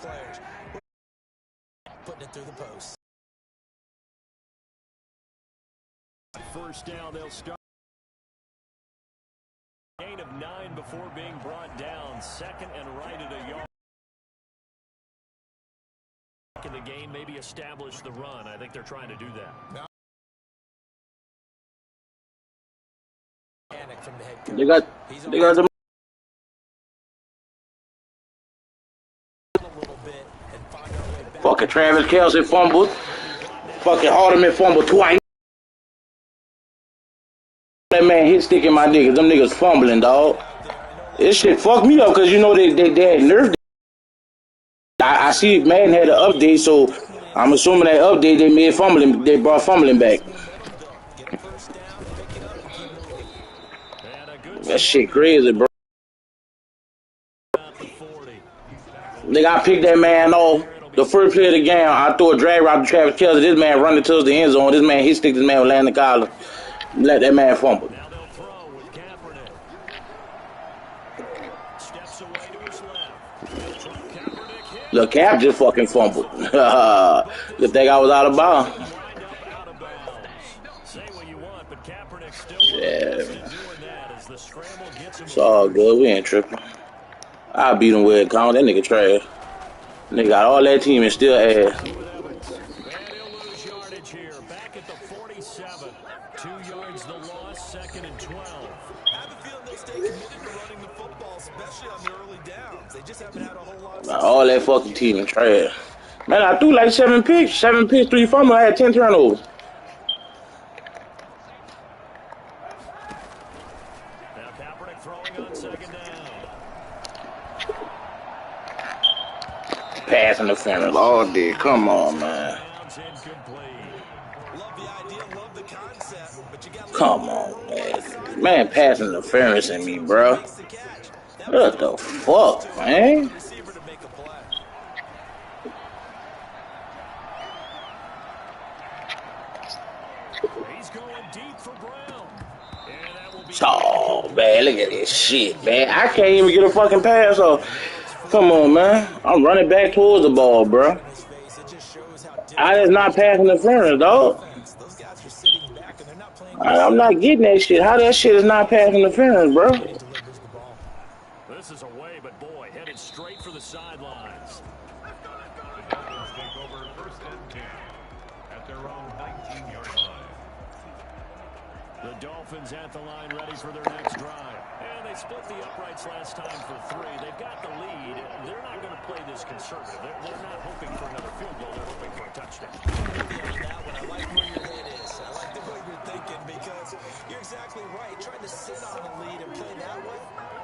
players. Putting it through the post. First down, they'll start. Gain of 9 before being brought down. Second and right at a yard. In the game, maybe establish the run. I think they're trying to do that. From the head coach. They got the fucking Travis Kelce fumbled. Fucking Hardeman fumbled twice. That man hit stick in my niggas. Them niggas fumbling, dog. This shit fucked me up because you know they had nerfed it. I see Madden had an update, so I'm assuming that update they made fumbling. They brought fumbling back. That shit crazy, bro. Nigga, I picked that man off. The first play of the game, I threw a drag route to Travis Kelce. This man running towards the end zone. This man hit stick this man with Landon Collins. Let that man fumble. Now they'll throw with Kaepernick. Steps away to his left. The Cap just fucking fumbled. Good thing I was out of bounds. Yeah. It's all good. We ain't tripping. I beat him where it count. That nigga trash. Nigga got all that team and still ass. And he'll lose yardage here. Back at the 47. 2 yards the loss, second and 12. I have a feeling they'll stay committed to running the football, especially on the early downs. They just haven't had a whole lot of all that fucking team and trash. Man, I threw like 7 picks. 7 picks, 3 fumbles. I had 10 turnovers. Now Kaepernick throwing on second down. Pass interference all day. Come on, man. Come on, man. Man, pass interference in me, bro. What the fuck, man? Oh, man, look at this shit, man. I can't even get a fucking pass off. Come on, man. I'm running back towards the ball, bro. I just not passing interference, dog. I'm not getting that shit. How that shit is not passing interference, bro? This is away, but boy, headed straight for the sidelines. The Dolphins at the line, ready for their next drive. And they split the uprights last time for 3. They've got the lead. They're not going to play this conservative. They're not hoping for another field goal. They're hoping for a touchdown. I like where your head is. I like the way you're thinking because you're exactly right. Trying to sit on the lead and play that way,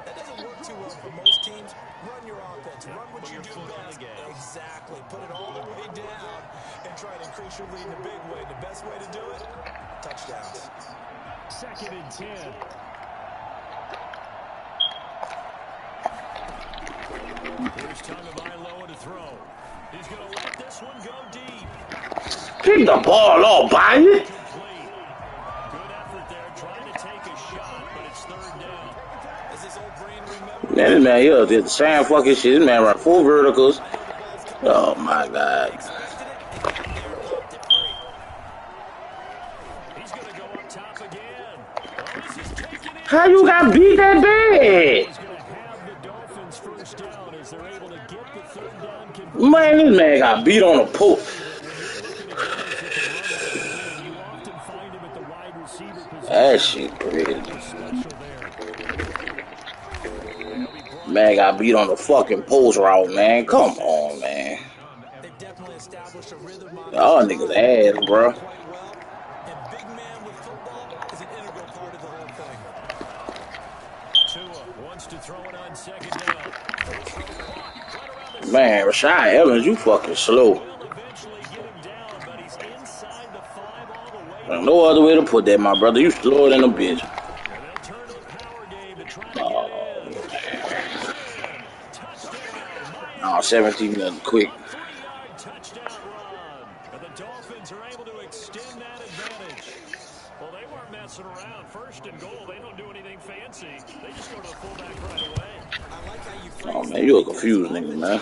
that doesn't work too well for most teams. Run your offense. Run what you do best. Exactly. Put it all the way down and try to increase your lead in a big way. The best way to do it, touchdowns. Second and 10. Here's Tagovailoa to throw. He's going to let this one go deep. Keep the ball off, by it. Good effort there, trying to take a shot, but it's third down. As his old brain remembers. Man, this man here did the same fucking shit. This man run 4 verticals. Oh my god. He's going to go up top again. How you got beat that bad? Man, this man got beat on a post. That shit crazy. Man got beat on the fucking post route, man. Come on, man. Y'all niggas ass, bro. Man, Rashad Evans, you fucking slow. There's no other way to put that, my brother. You slower than a bitch. Oh, 17 nothing quick. The Dolphins are able to extend that advantage. Well, they weren't messing around. First and goal, they don't do anything fancy. They just go to the fullback right away. Oh, man, you a confused nigga, man.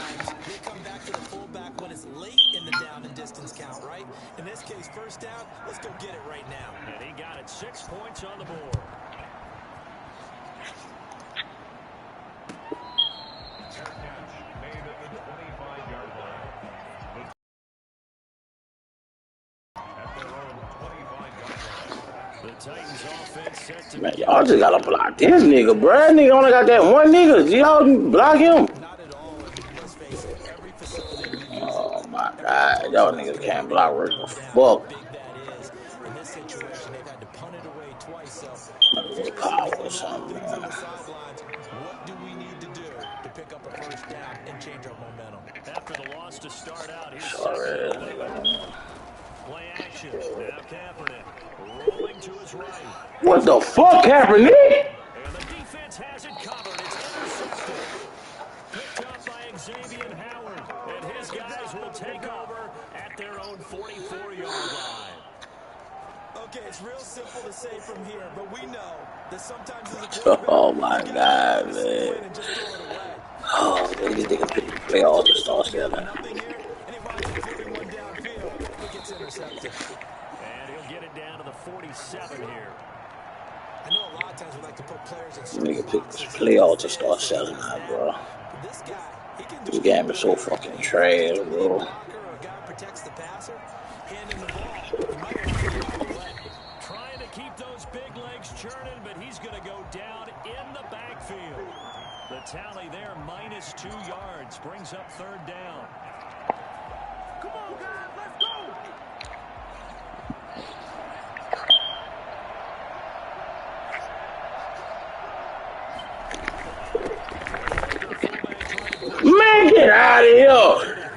In this case, first down, let's go get it right now. And he got it. 6 points on the board. Man, y'all just gotta block this nigga, bro. That nigga only got that one nigga. Y'all block him. Not at all. Let's face it, every facility we use. Oh my God, y'all niggas can't block worth a fuck. Big that is. In this situation, they've had to punt it away twice. So, Power or something, things on man. the sidelines. What do we need to do to pick up a first down and change our momentum? After the loss to start out, here's Sorry, second and 11. Play action. Now Kaepernick rolling to his right. What the fuck, Kaepernick? And the defense has it covered. It's intercepted. Picked up by Xavier Howard. And his guys will take over at their own 44-yard line. Okay, it's real simple to say from here, but we know that sometimes as a quarterback, Oh my you God, gotta man. and just throw it away. Oh, these niggas pick the play all the stars together. Nothing here, and he winds up flipping one downfield. He gets intercepted. And he'll get it down to the 47 here. I know a lot of times we like to put players in This certain nigga pick boxes. this play all to start selling out, bro. This guy, he can This game is so fucking trash, bro. blocker or a guy who protects the passer, handing the ball. He might have to get out of the way. Trying to keep those big legs churning, but he's going to go down in the backfield. The tally there, minus 2 yards, brings up third down. Come on, guys, let's go! Man, get out of here.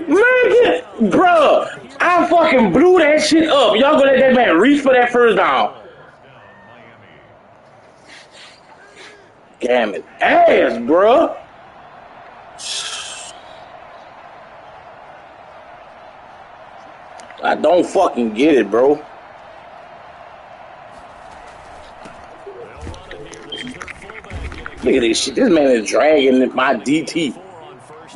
Man, get, bruh. I fucking blew that shit up. Y'all gonna let that man reach for that first down. Damn it. Ass, bruh. I don't fucking get it, bro. Look at this shit. This man is dragging my DT.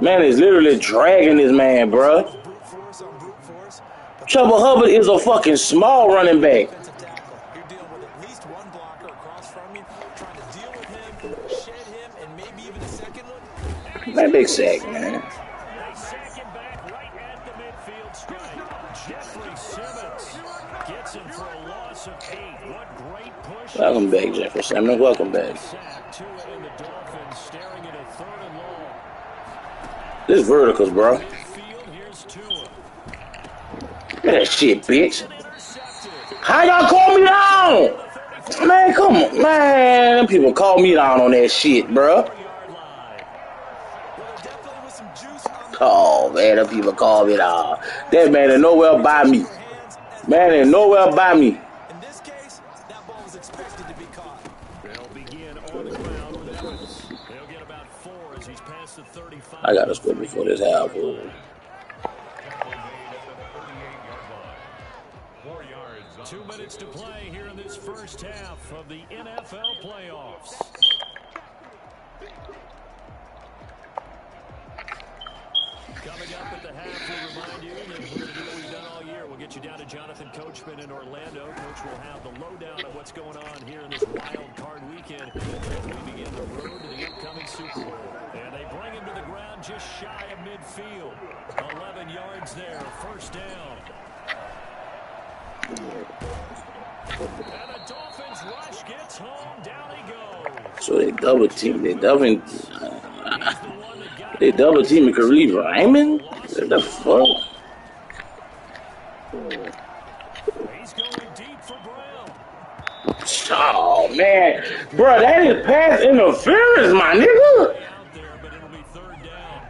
Man is literally dragging this man, bruh. Brute force on brute force. Chuba Hubbard is a fucking small running back. Defensive tackle. You're dealing with at least one blocker across from you, trying to deal with him, shed him, and maybe even a second one. Man, big sack, man. They sack him back right at the midfield stripe. Jeffrey Simmons gets him for a loss of 8. What great push. Welcome back, Jeffrey Simmons. Welcome back. Sack to it, and the Dolphins staring at a 3rd and long. This verticals, bro. Midfield, here's Tua. Look at that shit, bitch. Intercepted. How y'all call me down? Man, come on. Man, them people call me down on that shit, bro. Yard line. Well, there definitely was some juice on the Oh, man, them people call me down. That man is nowhere by me. hands. Man is nowhere by me. In this case, that ball was expected to be caught. They'll begin on the ground with Evans. They'll get about 4 as he's past the 35. I gotta score before this half. Bro. 2 minutes to play here in this first half of the NFL playoffs. Coming up at the half, we remind you that we're going to do what we've done all year. We'll get you down to Jonathan Coachman in Orlando. Coach will have the lowdown of what's going on here in this wild card weekend as we begin the road to the upcoming Super Bowl. And they bring him to the ground just shy of midfield. 11 yards there, first down. And the Dolphins rush gets home, down he goes. So they double team. They double He's the one that got They double teaming Khalif Raymond? What the fuck? He's going deep for Brown. Oh, man. Bro, that is pass interference, my nigga. Out there, but it'll be third down.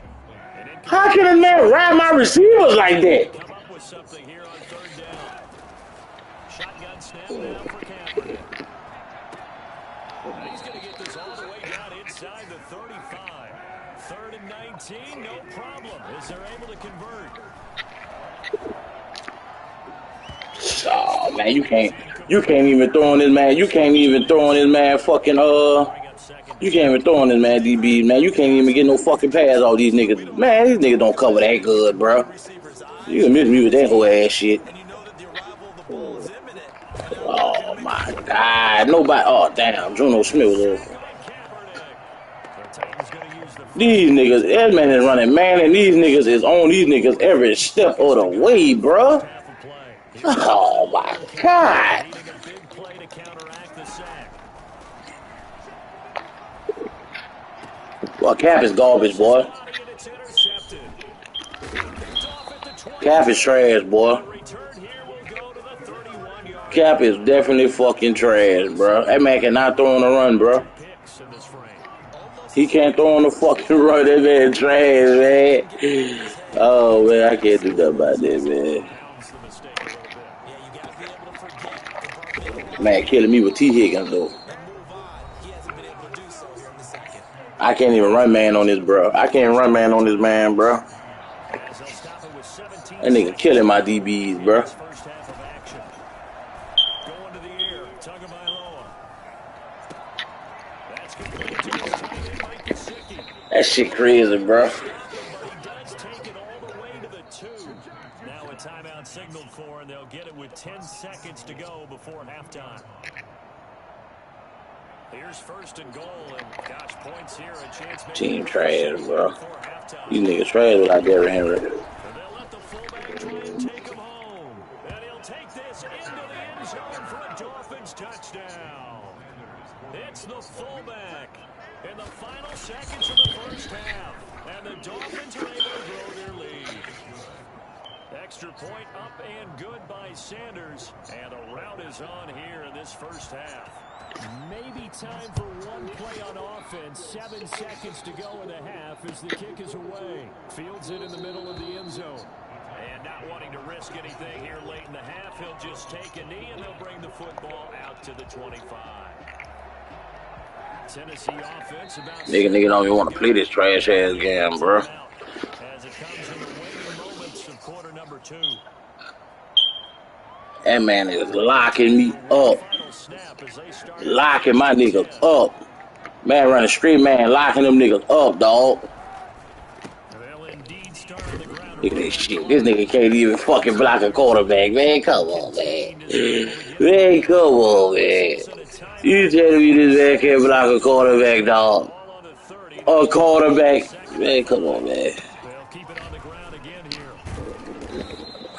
And it How can a man ride my receivers like that? come up with something here on third down. Shotgun snap now for Kaepernick. And he's going to get this all the way down inside the 35. 3rd and 19, no problem, as they're able to convert. Oh, man, you can't even throw on this man. You can't even throw on this man fucking, Bring up second. you can't even throw on this man, DB, man. You can't even get no fucking pass off these niggas. Man, these niggas don't cover that good, bro. Receiver's eye. You can miss me with that whole ass shit. And you know that the arrival of the ball is imminent. They're looking to Oh make my sure God. Nobody. Oh damn. Juno Smith was there. These niggas, that man is running man, and these niggas is on these niggas every step of the way, bro. Oh my God. Needing a big play to counteract the sack. Well, Cap is garbage, boy. Cap is trash, boy. Cap is definitely fucking trash, bro. That man cannot throw on the run, bro. He can't throw on the fucking run. That man trash, man. Oh, man, I can't do nothing about that, man. Man, killing me with T. Higgins, though. I can't even run man on this, bro. I can't run man on this man, bro. That nigga killing my DBs, bro. That shit crazy, bro. Now a timeout signaled for, and they'll get it with 10 seconds to go before halftime. Here's first and goal, and gosh, points here, a chance. Team trash, bro. These niggas trash without Derrick Henry. They'll let the fullback try and take him home, and he'll take this into the end zone for a Dolphins touchdown. It's the fullback in the final seconds of the first half, and the Dolphins are able to grow their lead. Extra point up and good by Sanders, and a rout is on here in this first half. Maybe time for one play on offense. 7 seconds to go in the half as the kick is away. Fields it in the middle of the end zone. And not wanting to risk anything here late in the half, he'll just take a knee and they'll bring the football out to the 25. Tennessee offense about... Nigga don't even want to play this trash ass game, bro. As it comes in the waning moments of quarter number 2. That man is locking me up. Locking my niggas up. Man running straight, man, locking them niggas up, dog. Look at this shit. This nigga can't even fucking block a quarterback, man. Come on, man. Man, come on, man. You telling me this man can't block a quarterback, dog? A quarterback. Man, come on, man.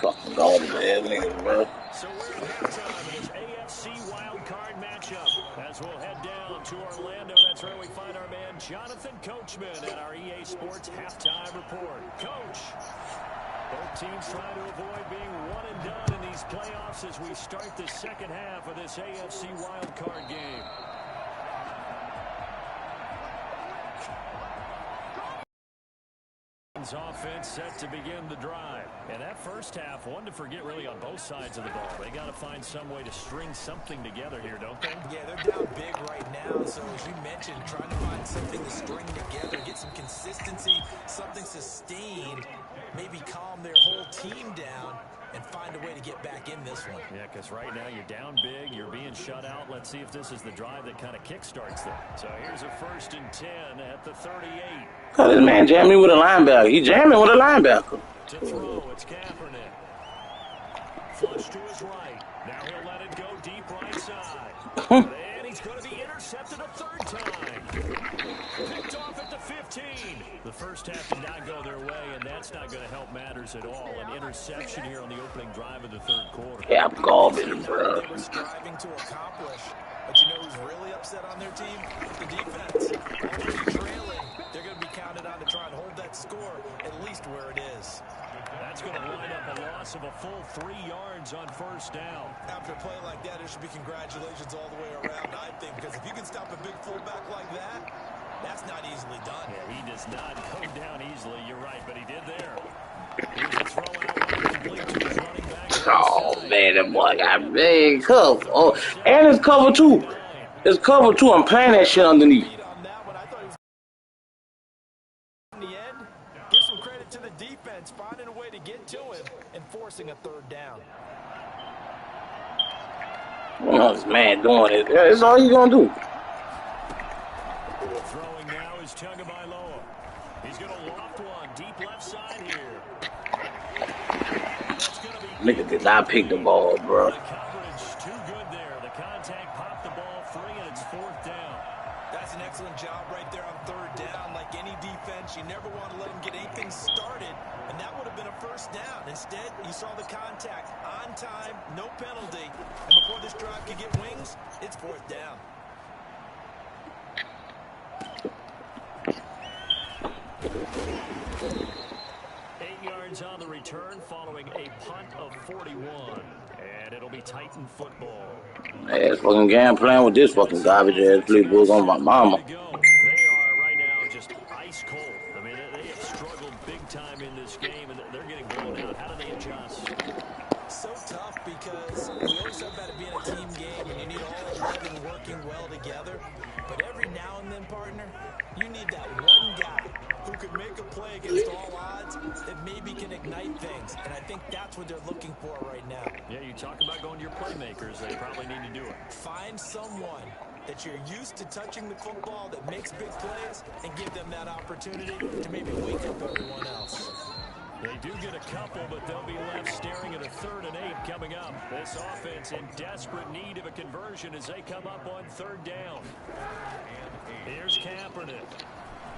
Fucking garbage ass niggas, bro. So we're at halftime in this AFC wild card matchup. As we'll head down to Orlando, that's where we find our man Jonathan Coachman at our EA Sports halftime report. Coach, both teams trying to avoid being one and done in these playoffs as we start the second half of this AFC wild card game. Offense set to begin the drive. And that first half, one to forget really on both sides of the ball. They got to find some way to string something together here, don't they? Yeah, they're down big right now. So as you mentioned, trying to find something to string together, get some consistency, something sustained, maybe calm their whole team down and find a way to get back in this one. Yeah, because right now you're down big, you're being shut out. Let's see if this is the drive that kind of kickstarts them. So here's a 1st and 10 at the 38. Oh, this man jamming with a linebacker. He jamming with a linebacker. To throw, it's Kaepernick. Flush to his right. Now he'll let it go deep right side. And he's going to be intercepted a third time. Picked off at the 15. The first half did not go their way, and that's not going to help matters at all. An interception here on the opening drive of the third quarter. Yeah, I'm garbage, bro. They were striving to accomplish. But you know who's really upset on their team? The defense. Already trailing. They're going to be counted on to try and hold that score at least where it is. That's going to wind up a loss of a full 3 yards on first down. After a play like that, there should be congratulations all the way around, I think, because if you can stop a big fullback like that, that's not easily done. Yeah, he does not go down easily. You're right, but he did there. Here's a throw out complete to his running back. Oh, man, that boy got big cover. Oh, and it's cover 2. It's cover 2. I'm playing that shit underneath. Give some credit to the defense, finding a way to get to him and forcing a third down. What this man doing it? That's all you gonna do. Throwing now is Tagovailoa. He's going to loft one deep left side here. that's going to be Nigga did not pick the ball, bro. the coverage too good there. The contact popped the ball free, and it's 4th down. That's an excellent job right there on 3rd down. Like any defense, you never want to let them get anything started, and that would have been a 1st down. Instead, you saw the contact on time, no penalty, and before this drive could get wings, it's 4th down. 8 yards on the return following a punt of 41. And it'll be Titan football. Ass fucking game playing with this fucking garbage ass playbook on my mama. They are right now just ice cold. I mean, they have struggled big time in this game, and they're getting blown out. How do they adjust? So tough because we always talk about it being a team game and you need all 11 working well together. But every now and then, partner, you need that one guy who could make a play against all odds that maybe can ignite things. And I think that's what they're looking for right now. Yeah, you talk about going to your playmakers. They probably need to do it. Find someone that you're used to touching the football that makes big plays and give them that opportunity to maybe wake up everyone else. They do get a couple, but they'll be left staring at a 3rd and 8 coming up. This offense in desperate need of a conversion as they come up on 3rd down. Here's Kaepernick.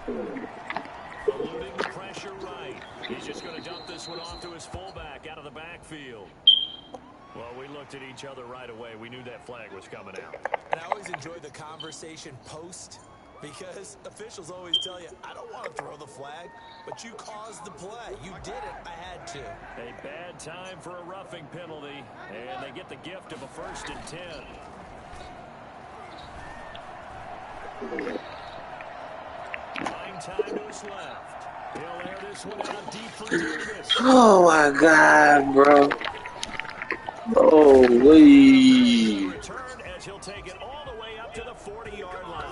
Eluding the pressure right. He's just going to dump this one off to his fullback out of the backfield. Well, we looked at each other right away. We knew that flag was coming out. And I always enjoy the conversation post because officials always tell you, I don't want to throw the flag, but you caused the play. You did it. I had to. A bad time for a roughing penalty, and they get the gift of a 1st and 10. Nine time to his left. He'll air this one out deep for Davis. Oh my God, bro. Oh, wee. Return as he'll take it all the way up to the 40-yard line.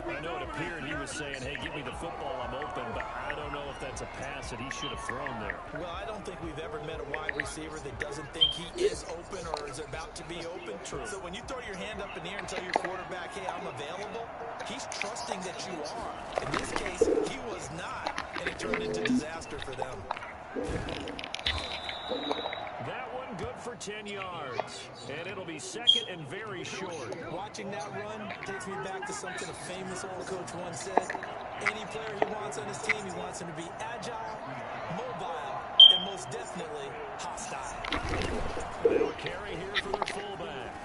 I know it appeared he was saying, hey, give me the football, I'm open, but I don't know if that's a pass that he should have thrown there. Well, I don't think we've ever met a wide receiver that doesn't think he is open or is about to be open. True. So when you throw your hand up in the air and tell your quarterback, hey, I'm available, he's trusting that you are. In this case, he was not, and it turned into disaster for them. That one good for 10 yards, and it'll be 2nd and very short. Watching that run takes me back to something a famous old coach once said. Any player he wants on his team, he wants him to be agile, mobile, and most definitely hostile. They'll carry here for their fullback.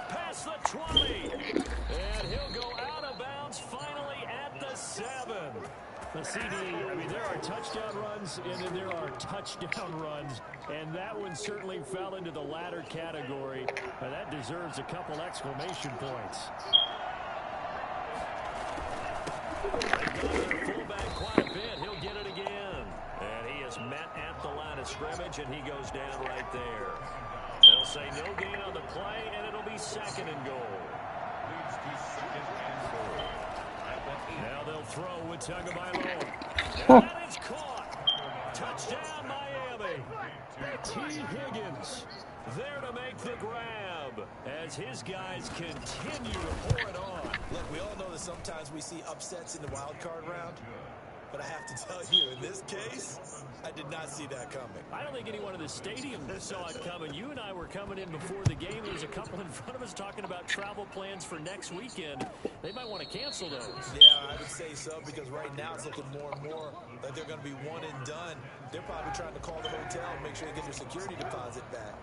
Past the 20, and he'll go out of bounds finally at the 7. The CD, I mean, there are touchdown runs, and then there are touchdown runs, and that one certainly fell into the latter category, and that deserves a couple exclamation points. They've got their fullback quite a bit. He'll get it again. And he is met at the line of scrimmage, and he goes down right there. They'll say no gain on the play, and it'll be 2nd and goal. Now they'll throw with Tagovailoa. And that is caught. Touchdown, Miami. T. Higgins there to make the grab as his guys continue to pour it on. Look, we all know that sometimes we see upsets in the wild card round. But I have to tell you, in this case, I did not see that coming. I don't think anyone in the stadium saw it coming. You and I were coming in before the game. There was a couple in front of us talking about travel plans for next weekend. They might want to cancel those. Yeah, I would say so, because right now it's looking more and more like they're going to be one and done. They're probably trying to call the hotel and make sure they get their security deposit back.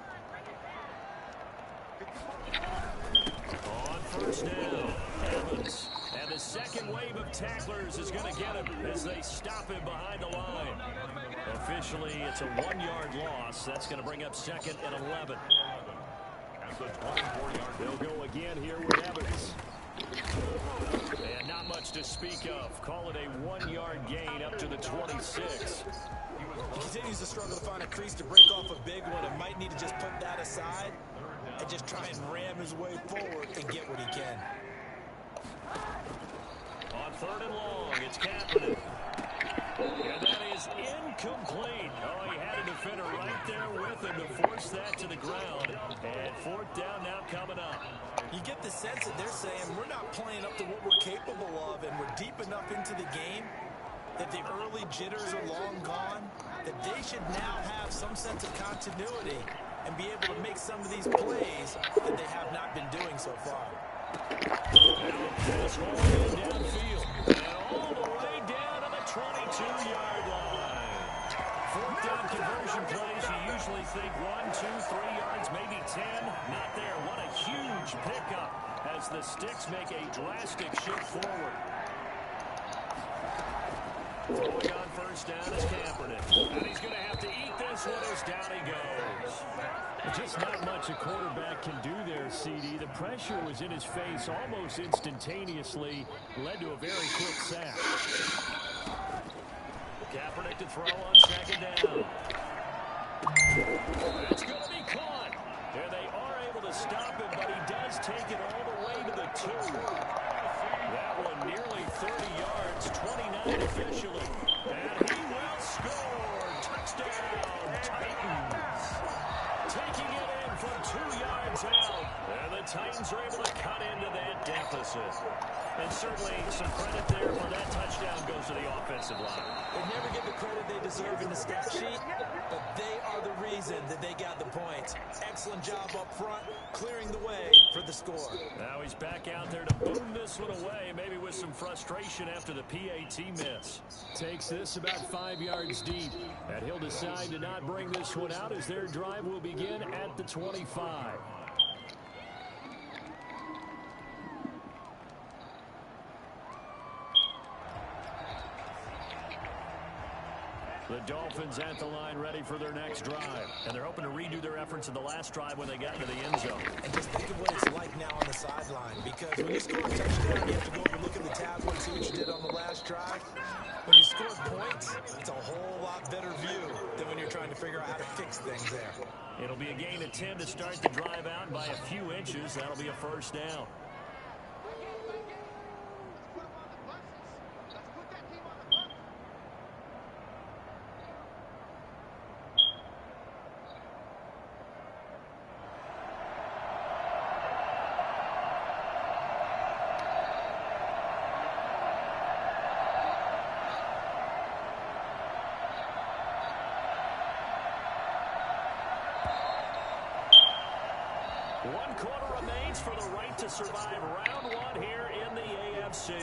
On 1st down, Evans. And the second wave of tacklers is going to get him as they stop him behind the line. Officially, it's a 1-yard loss. That's going to bring up 2nd and 11. They'll go again here with Evans. And not much to speak of. Call it a 1-yard gain up to the 26. He continues to struggle to find a crease to break off a big one and might need to just put that aside and just try and ram his way forward and get what he can. On 3rd and long, it's Kaepernick. And that is incomplete. Oh, he had a defender right there with him to force that to the ground. And 4th down now coming up. You get the sense that they're saying we're not playing up to what we're capable of, and we're deep enough into the game that the early jitters are long gone, that they should now have some sense of continuity and be able to make some of these plays that they have not been doing so far. Pass rolling downfield. And all the way down to the 22-yard line. Fourth down conversion plays, you usually think 1, 2, 3 yards, maybe 10. Not there. What a huge pickup as the Sticks make a drastic shift forward. Throwing on first down is Kaepernick. And he's going to have to eat this one as down he goes. Just not much a quarterback can do there, CD. The pressure was in his face almost instantaneously. Led to a very quick sack. Kaepernick to throw on second down. It's going to be caught. And they are able to stop him, but he does take it all the way to the 2. That one nearly 30 yards, 29 officially. And he will score. Touchdown, Titans. Taking it in from 2 yards out. And the Titans are able to cut into that deficit. And certainly some credit there for that touchdown goes to the offensive line. They never get the credit they deserve in the stat sheet, but they are the reason that they got the points. Excellent job up front, clearing the way for the score. Now he's back out there to boom this one away, maybe with some frustration after the PAT miss. Takes this about 5 yards deep. And he'll decide to not bring this one out as their drive will begin at the 25. The Dolphins at the line ready for their next drive. And they're hoping to redo their efforts in the last drive when they got into the end zone. And just think of what it's like now on the sideline. Because when you score a touchdown, you have to go over and look at the tablet and see what you did on the last drive. When you score points, it's a whole lot better view than when you're trying to figure out how to fix things there. It'll be a gain of 10 to start the drive out by a few inches. That'll be a first down. For the right to survive round 1 here in the AFC.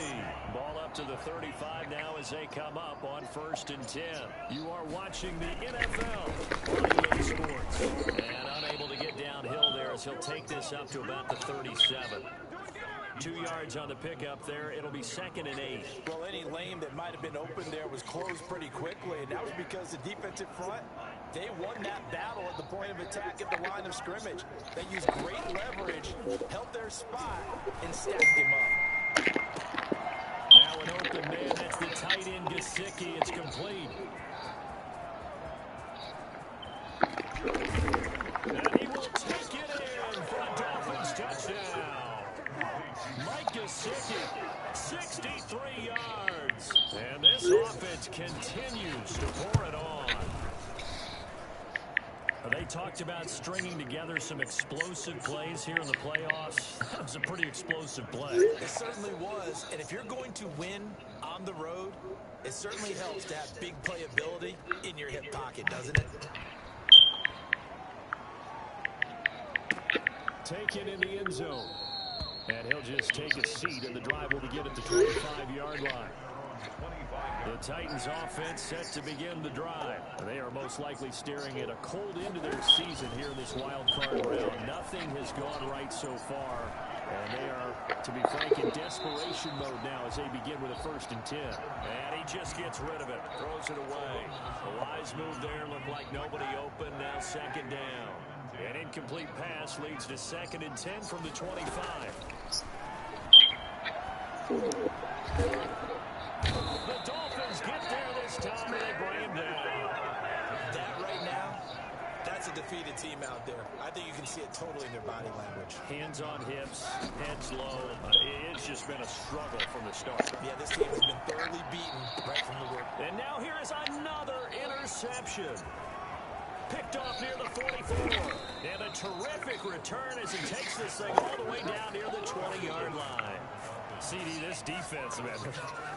Ball up to the 35 now as they come up on 1st and 10. You are watching the NFL on EA Sports. And unable to get downhill there as he'll take this up to about the 37. 2 yards on the pickup there. It'll be 2nd and 8. Well, any lane that might have been open there was closed pretty quickly, and that was because the defensive front, they won that battle at the point of attack at the line of scrimmage. They used great leverage, held their spot, and stacked him up. Now an open man. That's the tight end, Gesicki. It's complete. And he will take it in for a Dolphins touchdown. Mike Gesicki, 63 yards. And this offense continues to pour it on. They talked about stringing together some explosive plays here in the playoffs. That was a pretty explosive play. It certainly was. And if you're going to win on the road, it certainly helps to have big playability in your hip pocket, doesn't it? Taken in the end zone. And he'll just take a seat, and the drive will begin at the 25-yard line. The Titans offense set to begin the drive. They are most likely staring at a cold end to their season here in this wild card round. Nothing has gone right so far. And they are, to be frank, in desperation mode now as they begin with a 1st and 10. And he just gets rid of it. Throws it away. The wise move there. Looked like nobody open. Now 2nd down. An incomplete pass leads to 2nd and 10 from the 25. The Dolphins get there this time, and they bring him down. That right now, that's a defeated team out there. I think you can see it totally in their body language. Hands on hips, heads low. It's just been a struggle from the start. Yeah, this team has been thoroughly beaten right from the word. And now here is another interception. Picked off near the 44. And a terrific return as he takes this thing all the way down near the 20-yard line. CD, this defense, man,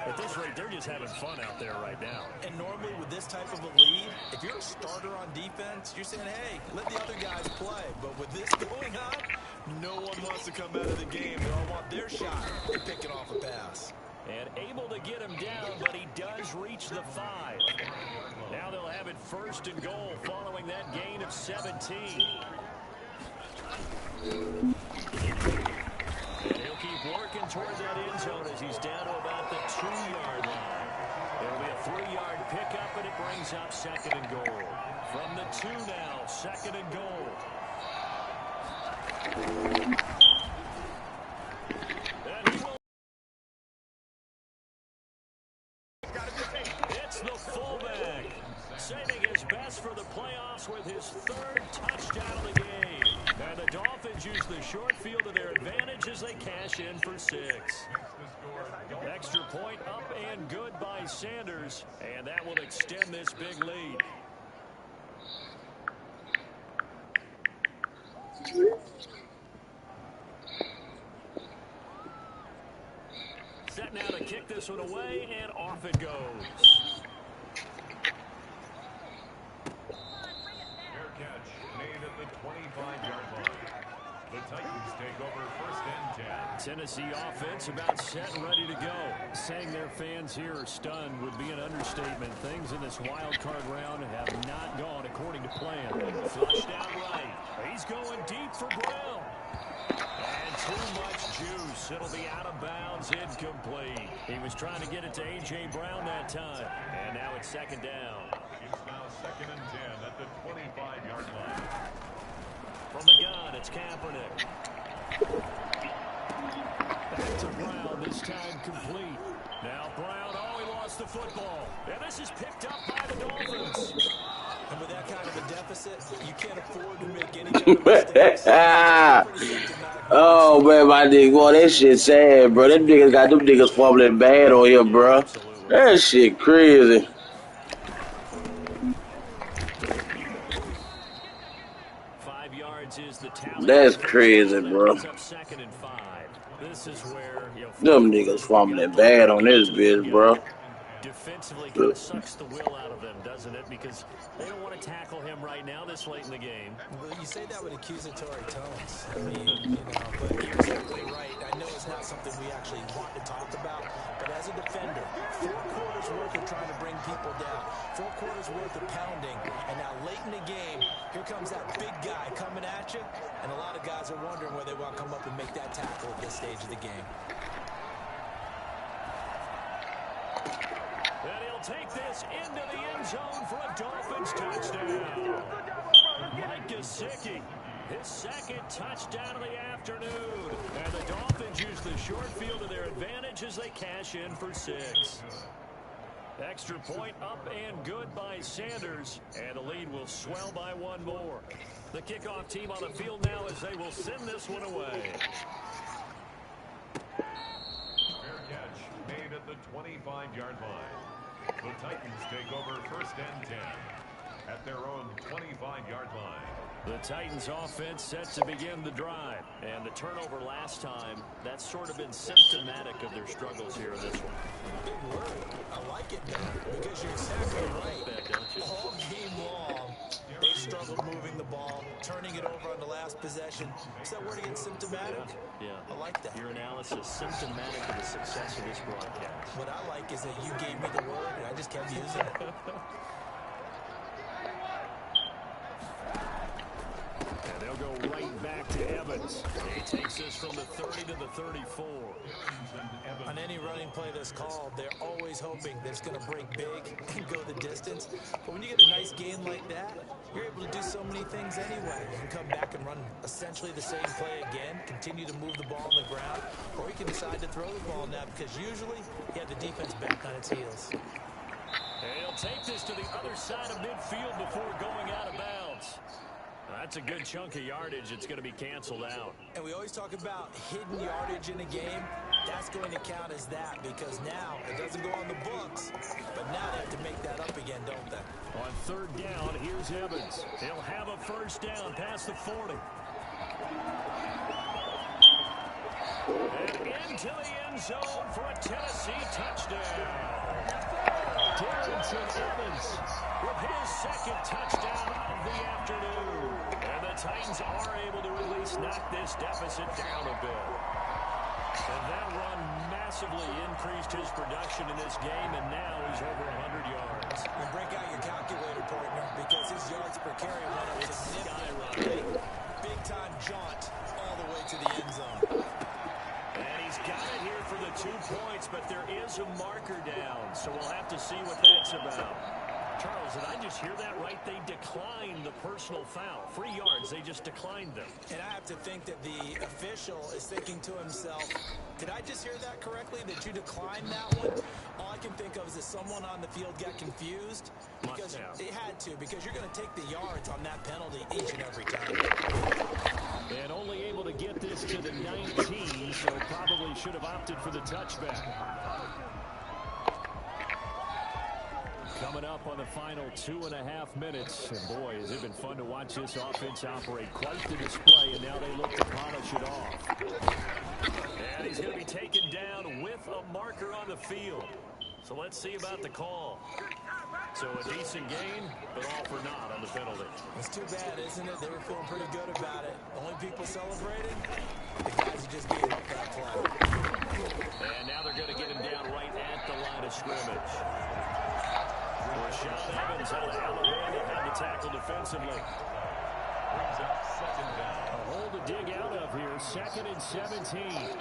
at this rate, they're just having fun out there right now. And normally with this type of a lead, if you're a starter on defense, you're saying, hey, let the other guys play. But with this going on, no one wants to come out of the game. They all want their shot at picking off a pass. And able to get him down, but he does reach the 5. Now they'll have it 1st and goal following that gain of 17. He'll keep working toward that end zone as he's down to about the 2-yard line. It'll be a 3-yard pickup, and it brings up 2nd and goal. From the 2 now, 2nd and goal. And he will. It's the fullback, saving his best for the playoffs with his 3rd touchdown of the game. And the Dolphins use the short field to their advantage as they cash in for 6. Extra point up and good by Sanders, and that will extend this big lead. Set now to kick this one away, and off it goes. Fair catch made at the 25-yard line. The Titans take over 1st and 10. Tennessee offense about set and ready to go. Saying their fans here are stunned would be an understatement. Things in this wild card round have not gone according to plan. Flushed out right. He's going deep for Brown. And too much juice. It'll be out of bounds, incomplete. He was trying to get it to A.J. Brown that time. And now it's 2nd down. It's now 2nd and 10 at the 25-yard line. From the gun, it's Kaepernick. Back to Brown, this time complete. Now Brown, he lost the football. And this is picked up by the Dolphins. And with that kind of a deficit, you can't afford to make any kind of mistakes. Oh, man, my nigga. Boy, that shit sad, bro. Them niggas got them niggas fumbling bad on here, bro. That shit crazy. 5 yards is the tally. That's crazy, bro. Up 2nd and 5. This is where Them niggas fumbling bad on this bitch, bro. Defensively kind of sucks the will out of them, doesn't it? Because they don't want to tackle him right now this late in the game. Well, you say that with accusatory tones. I mean, but you're exactly right. I know it's not something we actually want to talk about, but as a defender, 4 quarters worth of trying to bring people down, 4 quarters worth of pounding, and now late in the game, here comes that big guy coming at you, and a lot of guys are wondering where they want to come up and make that tackle at this stage of the game. And he'll take this into the end zone for a Dolphins touchdown. Mike Gesicki, his 2nd touchdown of the afternoon. And the Dolphins use the short field to their advantage as they cash in for 6. Extra point up and good by Sanders. And the lead will swell by 1 more. The kickoff team on the field now as they will send this one away. Fair catch made at the 25-yard line. The Titans take over 1st and 10 at their own 25-yard line. The Titans offense set to begin the drive. And the turnover last time, that's sort of been symptomatic of their struggles here in this one. Big word. I like it, man, because you're exactly right. All game long, they struggled moving the ball, turning it over on the last possession. Is that word again, symptomatic? Yeah. I like that. Your analysis symptomatic of the success of this broadcast. What I like is that you gave me the word, and I just kept using it. And they'll go right back to Evans. He takes this from the 30 to the 34. On any running play that's called, they're always hoping that it's going to break big and go the distance. But when you get a nice game like that, you're able to do so many things anyway. You can come back and run essentially the same play again, continue to move the ball on the ground, or you can decide to throw the ball now because usually you have the defense back on its heels. And he'll take this to the other side of midfield before going out of bounds. That's a good chunk of yardage. It's going to be canceled out. And we always talk about hidden yardage in a game. That's going to count as that because now it doesn't go on the books, but now they have to make that up again, don't they? On 3rd down, here's Evans. He'll have a 1st down past the 40. And into the end zone for a Tennessee touchdown. Darrynton Evans With his second touchdown of the afternoon. And the Titans are able to at least knock this deficit down a bit. And that run massively increased his production in this game, and now he's over 100 yards. And break out your calculator, partner, because his yards per carry went up significantly. Big-time jaunt all the way to the end zone. And he's got it here for the 2 points, but there is a marker down, so we'll have to see what that's about. Charles, did I just hear that right? They declined the personal foul. 3 yards, they just declined them. And I have to think that the official is thinking to himself, did I just hear that correctly, that you declined that one? All I can think of is that someone on the field got confused. Because it had to, because you're going to take the yards on that penalty each and every time. and only able to get this to the 19, so probably should have opted for the touchback. Coming up on the final 2.5 minutes. And boy, has it been fun to watch this offense operate. Quite the display, and now they look to polish it off. And he's going to be taken down with a marker on the field. So let's see about the call. So a decent gain, but all for naught on the penalty. It's too bad, isn't it? They were feeling pretty good about it. The only people celebrating, the guys who just gave up that play. And now they're going to get him down right at the line of scrimmage. Rashaan Evans out of Alabama had the tackle defensively. Brings up second down. A hole to dig out of here. 2nd and 17.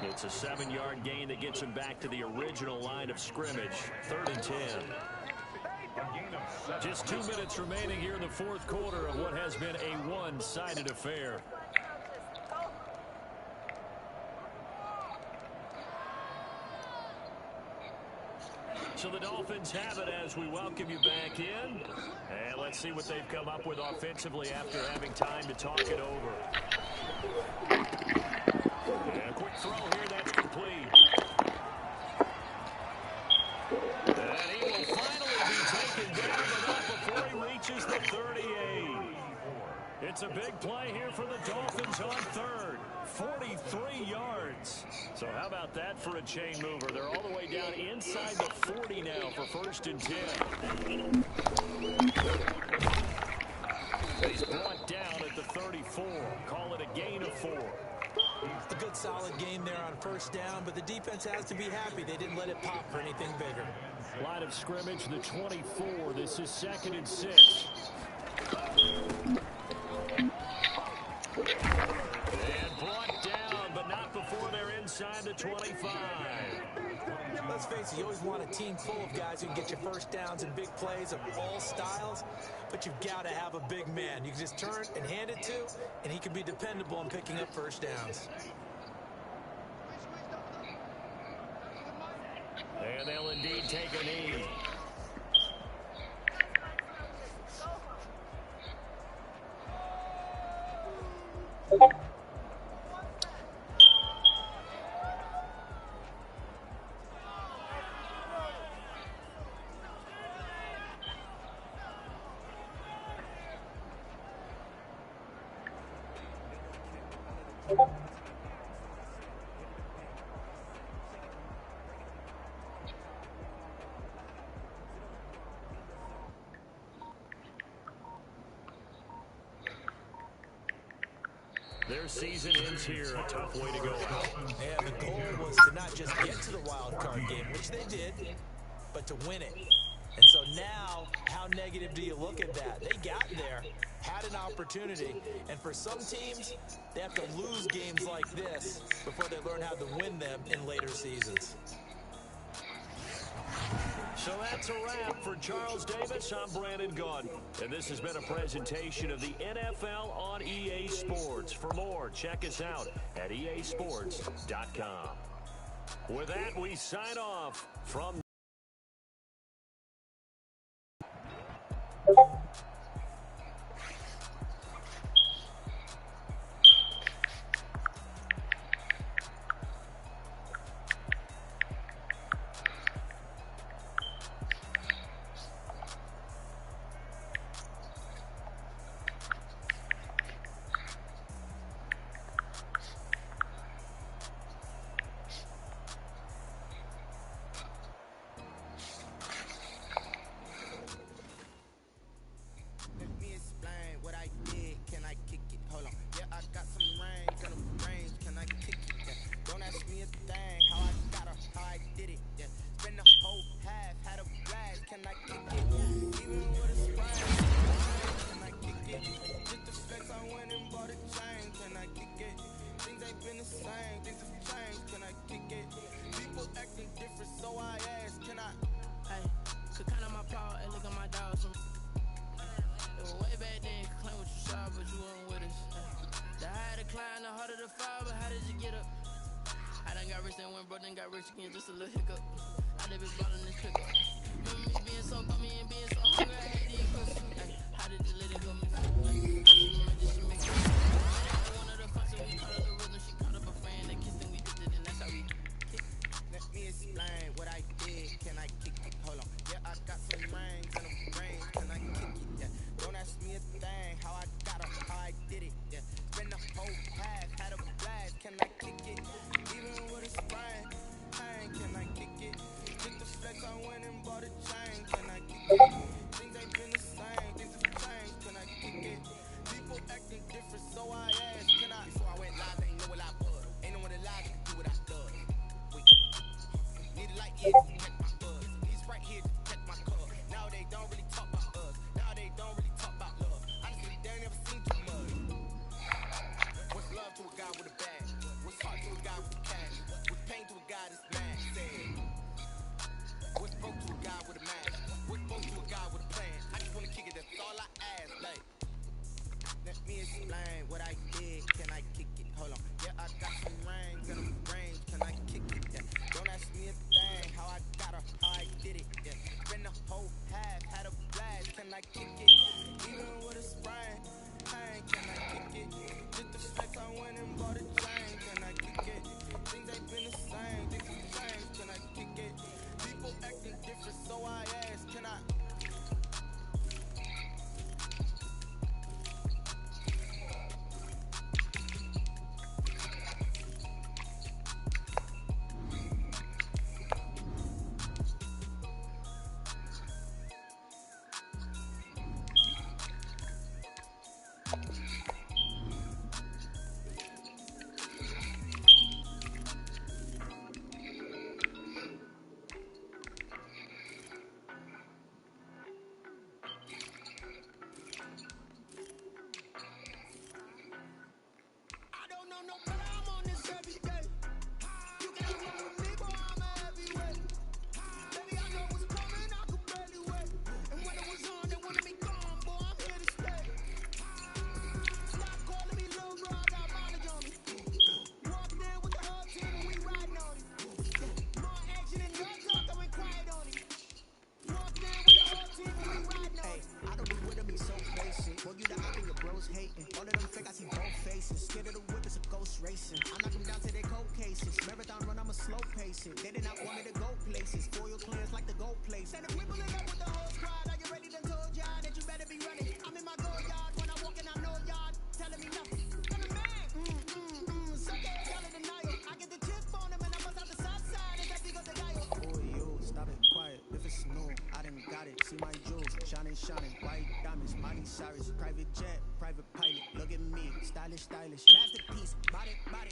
It's a 7-yard gain that gets him back to the original line of scrimmage. 3rd and 10. Just 2 minutes remaining here in the 4th quarter of what has been a one-sided affair. So the Dolphins have it as we welcome you back in. And let's see what they've come up with offensively after having time to talk it over. And a quick throw here, that's complete. And he will finally be taken down, but not before he reaches the 38. It's a big play here for the Dolphins on 3rd. 43 yards. So how about that for a chain mover? They're all the way down inside the 40 now for 1st and 10. He's brought down at the 34. Call it a gain of 4. It's a good solid game there on 1st down, but the defense has to be happy they didn't let it pop for anything bigger. Line of scrimmage, the 24. This is 2nd and 6. And brought down, but not before they're inside the 25. Let's face it, you always want a team full of guys who can get you 1st downs and big plays of all styles, but you've got to have a big man you can just turn and hand it to, and he can be dependable in picking up 1st downs. And they'll indeed take a knee. Their season ends here. A tough way to go out. Yeah, the goal was to not just get to the wild card game, which they did, but to win it. And so now, how negative do you look at that? They got there, had an opportunity, and for some teams, they have to lose games like this before they learn how to win them in later seasons. So that's a wrap for Charles Davis. I'm Brandon Gaudin. And this has been a presentation of the NFL on EA Sports. For more, check us out at easports.com. With that, we sign off from the same, things have changed, can I kick it? People acting different, so I ask, can I? Hey, could count on my power, and look at my dogs. It was way back then, could claim what you saw, but you weren't with us. The higher the climb, the harder the fall, but how did you get up? I done got rich and went broke, then got rich again, just a little hiccup. I done been ballin' this pickup. Remember me being so bummy and being so hungry, I hate these cookies. Hey, how did you let it go, miss? She make it. One of the fucks and we caught up the rhythm, she caught up a friend, that kissed and we dipped it, and that's how we kick. Let me explain what I did, can I kick it? Hold on, yeah, I got some rings and them rings, can I kick it? Yeah, don't ask me a thing, how I got up, how I did it. Yeah, spend the whole half, had a blast, can I kick it? Even with a sprain, can I kick it? Get the flex, I went and bought a chain, can I kick it? Things ain't been the same, things have changed, can I kick it? People acting different, so I asked, can I? Before I went live, they ain't know what I was. Ain't no one alive that can do what I does. Wait, need a light here to check my buzz. These right here to check my cup. Now they don't really talk about us. Now they don't really talk about love. Honestly, they ain't never seen too much. What's love to a guy with a bag? What's heart to a guy with cash? What's pain to a guy that's mad? Said. What's broke to a guy with a mask? What's broke to a guy with a plan? I just wanna kick it, that's all I ask. Like, let me explain what I did. Can I kick it? Hold on. Yeah, I got some rings and them rings. Can I kick it? Yeah. Don't ask me a thing. How I got her, how I did it. Yeah. Spend the whole half, had a blast. Can I kick it? Even with a sprain, can I kick it? Get the flex, I went and bought a chain. Can I kick it? Things ain't been the same. Things have changed. Can I kick it? People acting different, so I ask, can I? I don't know no better, I'm on this every day. You can run with me, boy, I'm a heavyweight. Baby, I know what's coming, I could barely wait. And when it was on, they wanted me gone, boy, I'm here to stay. Stop calling me little bro, I got mileage on me. Walked in with the whole team and we riding on it. More action and no talk, I went quiet on it. Walked in with the whole team and we riding on it. I don't be with them, he's so basic. Boy, you the op and your bros hating. All of them fake, I see both faces. Scared of the whip, it's a ghost racing. I knock them down to their cold cases. Marathon run, I'm a slow pace it. They did not want me to go places. Foil clears like the gold place. And if we pulling up with the whole squad, are you ready to told y'all that you better be running? I'm in my go yard. When I walk in, I know y'all telling me nothing. I'm a man. So they y'all in denial. I get the chip on them and I bust out the south side. It's that big of the dial. Oh, yo, stop it, quiet. If it's new, I done got it. See my jewels, shining, shining. White diamonds, Miley Cyrus. Private jet, private pilot. Look at me, stylish, stylish. Masterpiece, body, body.